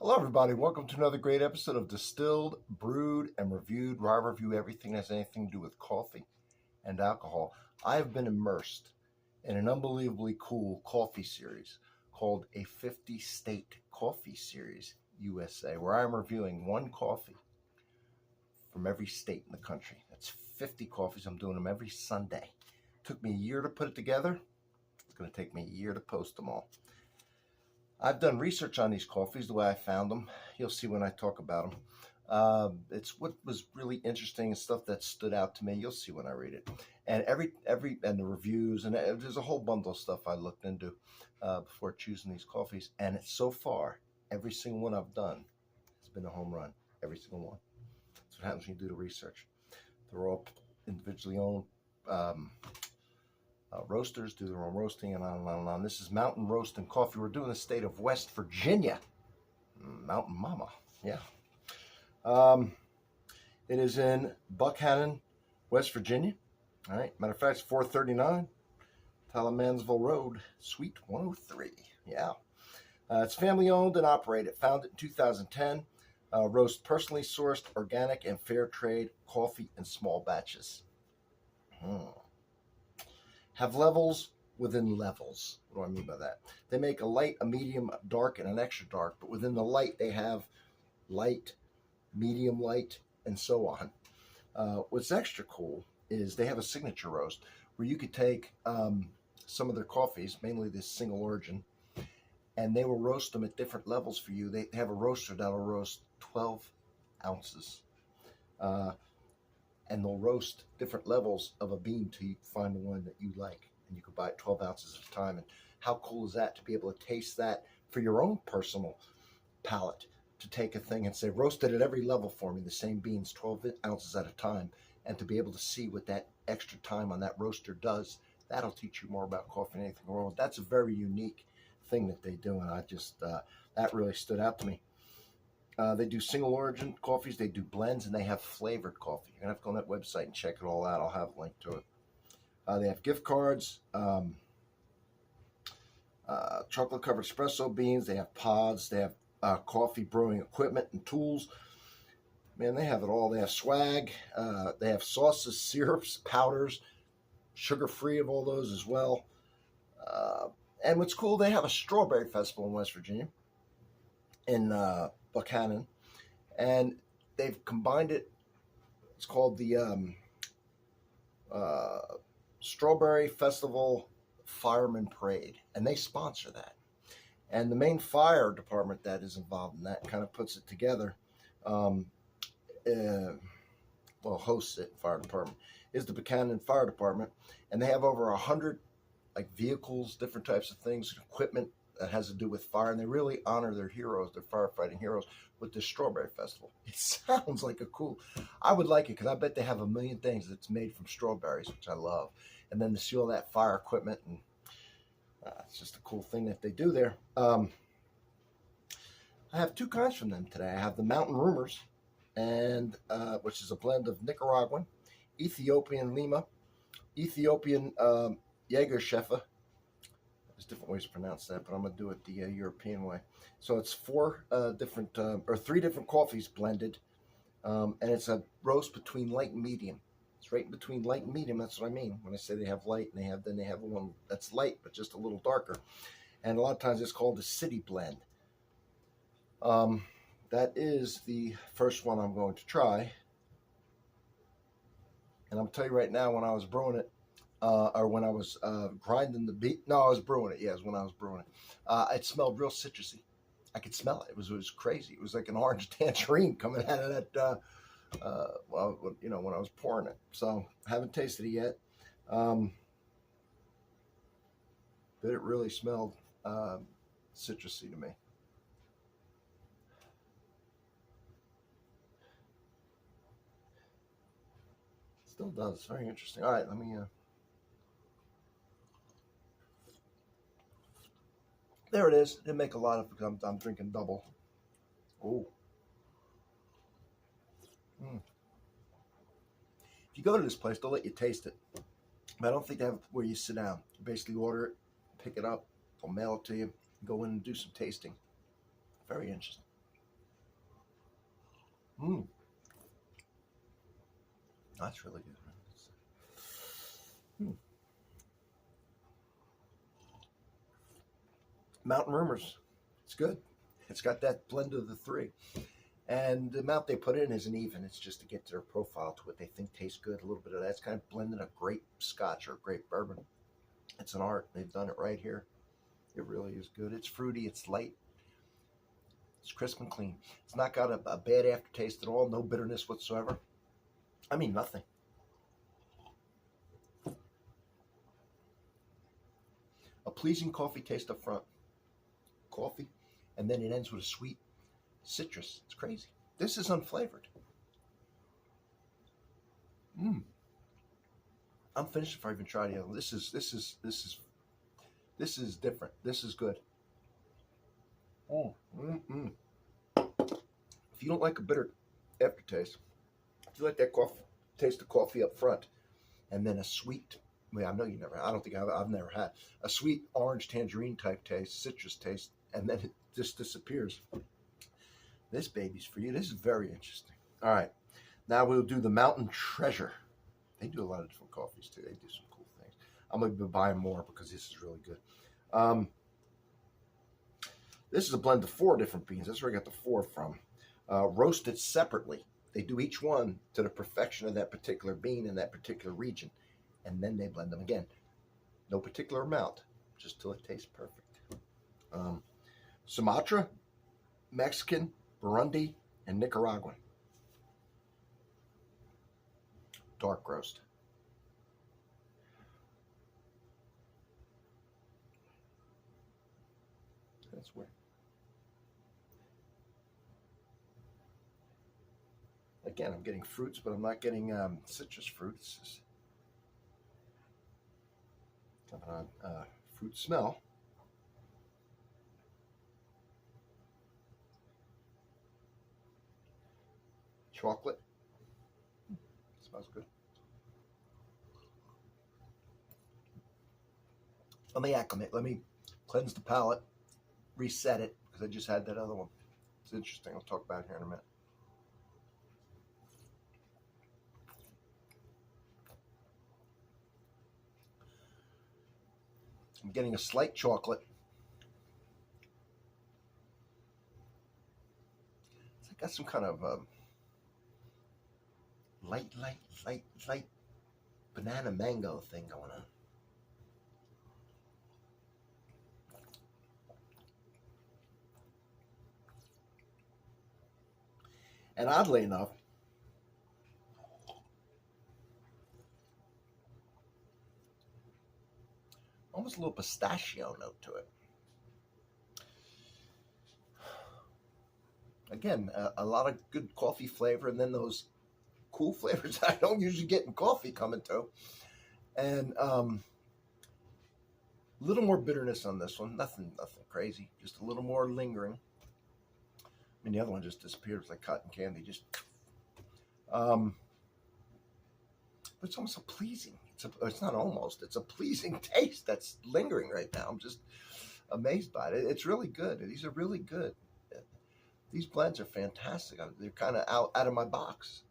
Hello, everybody. Welcome to another great episode of Distilled, Brewed, and Reviewed, where I review everything that has anything to do with coffee and alcohol. I have been immersed in an unbelievably cool coffee series called a 50-State Coffee Series USA, where I'm reviewing one coffee from every state in the country. That's 50 coffees. I'm doing them every Sunday. Took me a year to put it together. It's going to take me a year to post them all. I've done research on these coffees, the way I found them. You'll see when I talk about them. It's what was really interesting and stuff that stood out to me. You'll see when I read it. And and the reviews, and there's a whole bundle of stuff I looked into before choosing these coffees. And so far, every single one I've done has been a home run. Every single one. That's what happens when you do the research. They're all individually owned. Roasters do their own roasting, and on and on and on. This is Mountain Roasting Coffee. We're doing the state of West Virginia. Mountain Mama, yeah. It is in Buckhannon, West Virginia. All right. Matter of fact, it's 439 Talamansville Road, Suite 103. Yeah. It's family owned and operated. Founded in 2010. Roast personally sourced, organic, and fair trade coffee in small batches. Have levels within levels. What do I mean by that? They make a light, a medium, a dark, and an extra dark. But within the light, they have light, medium light, and so on. What's extra cool is they have a signature roast where you could take some of their coffees, mainly this single origin, and they will roast them at different levels for you. They have a roaster that'll roast 12 ounces. And they'll roast different levels of a bean till you find the one that you like. And you can buy it 12 ounces at a time. And how cool is that to be able to taste that for your own personal palate? To take a thing and say, roast it at every level for me, the same beans, 12 ounces at a time. And to be able to see what that extra time on that roaster does, that'll teach you more about coffee than anything in the world. That's a very unique thing that they do. And I just, that really stood out to me. They do single origin coffees, they do blends, and they have flavored coffee. You're going to have to go on that website and check it all out. I'll have a link to it. They have gift cards, chocolate-covered espresso beans. They have pods. They have coffee brewing equipment and tools. Man, they have it all. They have swag. They have sauces, syrups, powders, sugar-free of all those as well. And what's cool, they have a strawberry festival in West Virginia, in Buckhannon, and they've combined it. It's called the Strawberry Festival Fireman Parade, and they sponsor that. And the main fire department that is involved in that kind of puts it together, hosts it, fire department, is the Buckhannon Fire Department, and they have over 100 like vehicles, different types of things, equipment that has to do with fire, and they really honor their heroes, their firefighting heroes, with this Strawberry Festival. It sounds like a cool. I would like it because I bet they have a million things that's made from strawberries, which I love, and then to see all that fire equipment, and it's just a cool thing that they do there. I have two kinds from them today. I have the Mountain Rumors, and which is a blend of Nicaraguan, Ethiopian Lima, Ethiopian Jägershefe. There's different ways to pronounce that, but I'm going to do it the European way. So it's three different coffees blended, and it's a roast between light and medium. It's right in between light and medium. That's what I mean when I say they have light, and they have one that's light but just a little darker. And a lot of times it's called a city blend. That is the first one I'm going to try, and I'm tell you right now, when I was brewing it. Or when I was grinding the beet. No, I was brewing it. Yeah, it was when I was brewing it. It smelled real citrusy. I could smell it. It was crazy. It was like an orange tangerine coming out of that. When I was pouring it. So I haven't tasted it yet. But it really smelled citrusy to me. Still does. It's very interesting. All right, let me. There it is. Didn't make a lot of it because I'm drinking double. Oh. If you go to this place, they'll let you taste it. But I don't think they have where you sit down. You basically order it, pick it up, they'll mail it to you, go in and do some tasting. Very interesting. Mm. That's really good. Mm. Mountain Rumors. It's good. It's got that blend of the three. And the amount they put in isn't even. It's just to get their profile to what they think tastes good. A little bit of that's kind of blending a grape scotch or grape bourbon. It's an art. They've done it right here. It really is good. It's fruity. It's light. It's crisp and clean. It's not got a bad aftertaste at all. No bitterness whatsoever. I mean, nothing. A pleasing coffee taste up front. Coffee. And then it ends with a sweet citrus. It's crazy. This is unflavored. I'm finished before I even try the other one. This is different. This is good. If you don't like a bitter aftertaste, if you like that coffee, taste of coffee up front, and then a sweet, well, I know you never, I don't think I've never had a sweet orange tangerine type taste, citrus taste, and then it just disappears. This baby's for you. This is very interesting. All right, now we'll do the Mountain Treasure. They do a lot of different coffees too. They do some cool things. I'm going to be buying more because this is really good. This is a blend of 4 different beans. That's where I got the 4 from. Roasted separately. They do each one to the perfection of that particular bean in that particular region. And then they blend them again. No particular amount, just till it tastes perfect. Sumatra, Mexican, Burundi, and Nicaraguan. Dark roast. That's weird. Again, I'm getting fruits, but I'm not getting citrus fruits. Coming on fruit smell. Chocolate. Smells good. Let me acclimate. Let me cleanse the palate, reset it, because I just had that other one. It's interesting. I'll talk about it here in a minute. I'm getting a slight chocolate. It's got some kind of light banana mango thing going on. And oddly enough, almost a little pistachio note to it. Again, a lot of good coffee flavor, and then those cool flavors I don't usually get in coffee coming to. And a little more bitterness on this one. Nothing crazy. Just a little more lingering. I mean, the other one just disappeared. It's like cotton candy. Just, but it's almost a pleasing. It's not almost. It's a pleasing taste that's lingering right now. I'm just amazed by it. It's really good. These are really good. These blends are fantastic. They're kind of out of my box.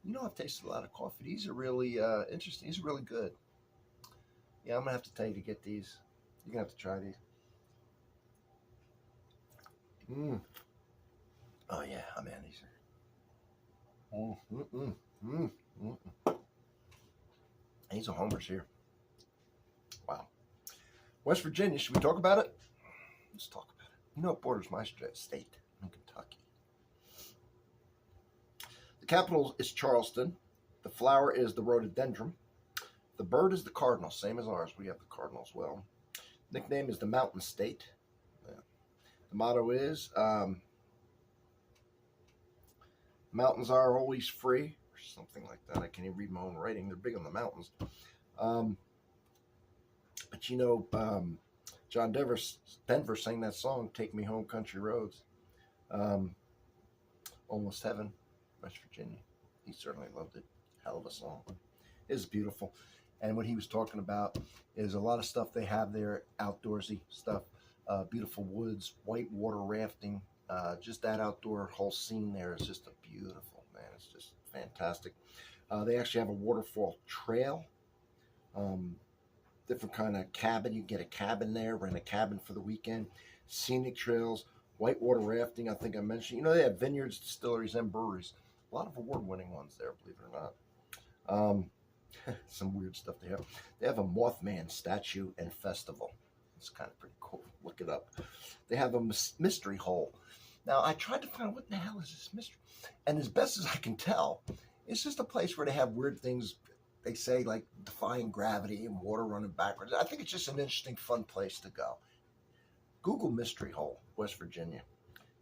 You know, I've tasted a lot of coffee. These are really interesting. These are really good. Yeah, I'm going to have to tell you to get these. You're going to have to try these. Oh, yeah. Oh, man, these are... These are homers here. Wow. West Virginia, should we talk about it? Let's talk about it. You know, it borders my state in Kentucky. The capital is Charleston. The flower is the rhododendron. The bird is the cardinal, same as ours. We have the cardinal as well. Nickname is the Mountain State. Yeah. The motto is, mountains are always free, or something like that. I can't even read my own writing. They're big on the mountains. But you know, John Denver sang that song, Take Me Home Country Roads. Almost Heaven, West Virginia. He certainly loved it. Hell of a song. It's beautiful. And what he was talking about is a lot of stuff they have there, outdoorsy stuff, beautiful woods, white water rafting, just that outdoor whole scene there is just a beauty. beautiful, man. It's just fantastic. They actually have a waterfall trail. Um, Different kind of cabin. You can get a cabin there, rent a cabin for the weekend. Scenic trails, whitewater rafting. I think I mentioned. They have vineyards, distilleries, and breweries. A lot of award-winning ones there, believe it or not. Some weird stuff they have. They have a Mothman statue and festival. It's kind of pretty cool. Look it up. They have a mystery hole. Now, I tried to find out what the hell is this mystery. And as best as I can tell, it's just a place where they have weird things. They say, like defying gravity and water running backwards. I think it's just an interesting, fun place to go. Google Mystery Hole, West Virginia.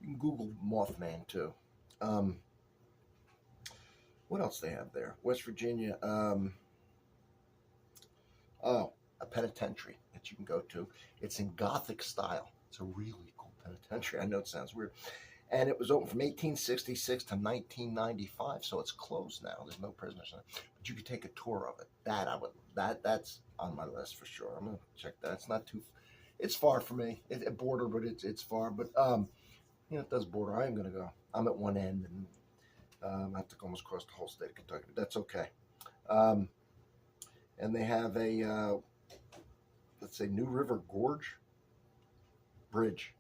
You can Google Mothman, too. What else they have there? West Virginia. A penitentiary that you can go to. It's in Gothic style. It's a really cool penitentiary. I know it sounds weird. And it was open from 1866 to 1995, so it's closed now. There's no prisoners in it. But you could take a tour of it. That's on my list for sure. I'm gonna check that. It's not too. It's far for me. It's a border, but it's far. But it does border. I am gonna go. I'm at one end, and I have to go almost across the whole state of Kentucky, but that's okay. And they have a let's say New River Gorge Bridge.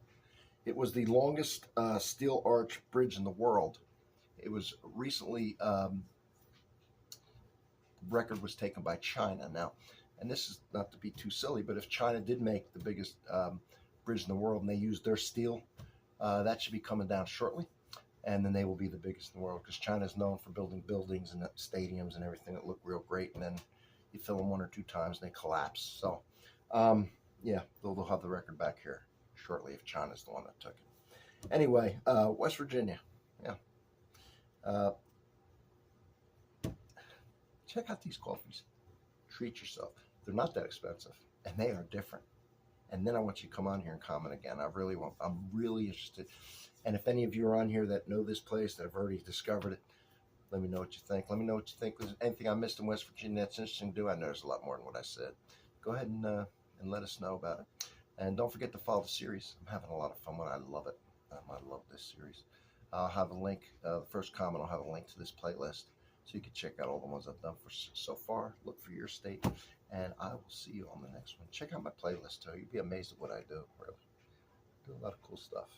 It was the longest steel arch bridge in the world. It was recently, record was taken by China now. And this is not to be too silly, but if China did make the biggest bridge in the world and they used their steel, that should be coming down shortly. And then they will be the biggest in the world because China is known for building buildings and stadiums and everything that look real great. And then you fill them one or two times and they collapse. So, they'll have the record back here shortly if China's the one that took it. Anyway, West Virginia. Yeah. Check out these coffees. Treat yourself. They're not that expensive, and they are different. And then I want you to come on here and comment again. I'm really interested. And if any of you are on here that know this place, that have already discovered it, let me know what you think. Let me know what you think. There's anything I missed in West Virginia that's interesting to do. I know there's a lot more than what I said. Go ahead and let us know about it. And don't forget to follow the series. I'm having a lot of fun with it. I love it. I love this series. I'll have a link. The first comment, I'll have a link to this playlist so you can check out all the ones I've done for so far. Look for your state. And I will see you on the next one. Check out my playlist, too. You'll be amazed at what I do, really. I do a lot of cool stuff.